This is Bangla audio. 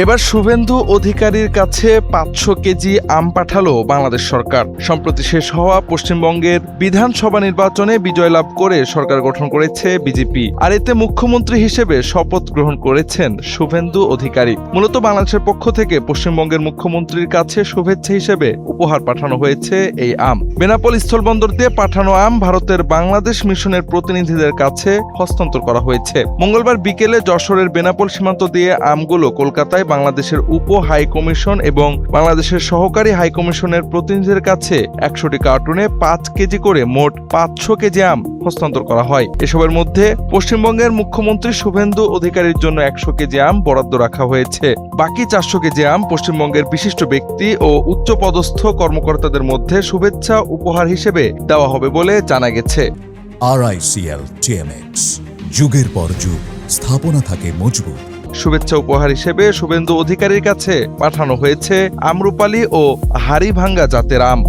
এবার শুভেন্দু অধিকারীর কাছে 500 কেজি আম পাঠালো বাংলাদেশ সরকার। সম্প্রতি শেষ হওয়া পশ্চিমবঙ্গের বিধানসভা নির্বাচনে বিজয় লাভ করে সরকার গঠন করেছে বিজেপি। আর এতে মুখ্যমন্ত্রী হিসেবে শপথ গ্রহণ করেছেন শুভেন্দু অধিকারী। মূলত বাংলাদেশের পক্ষ থেকে পশ্চিমবঙ্গের মুখ্যমন্ত্রীর কাছে শুভেচ্ছা হিসেবে উপহার পাঠানো হয়েছে এই আম। বেনাপোল স্থলবন্দর দিয়ে পাঠানো আম ভারতের বাংলাদেশ মিশনের প্রতিনিধিদের কাছে হস্তান্তর করা হয়েছে। মঙ্গলবার বিকেলে যশোরের বেনাপোল সীমান্ত দিয়ে আমগুলো কলকাতায় বাংলাদেশের উপ হাই কমিশন এবং বাংলাদেশের সহকারী হাই কমিশনের প্রতিনিধিদের কাছে 100টি কার্টুনে 5 কেজি করে মোট 500 কেজি আম হস্তান্তর করা হয়। এসবের মধ্যে পশ্চিমবঙ্গের মুখ্যমন্ত্রী শুভেন্দু অধিকারীর জন্য 100 কেজি আম বরাদ্দ রাখা হয়েছে। বাকি 400 কেজি আম পশ্চিমবঙ্গের বিশিষ্ট ব্যক্তি ও উচ্চপদস্থ কর্মকর্তাদের মধ্যে শুভেচ্ছা উপহার হিসেবে দেওয়া হবে বলে জানা গেছে। RICL TMX, যুগের পর যুগ স্থাপনা থাকে মজবুত। শুভেচ্ছা উপহার হিসেবে শুভেন্দু অধিকারীর কাছে পাঠানো হয়েছে আমরুপালি ও হাড়িভাঙ্গা জাতের আম।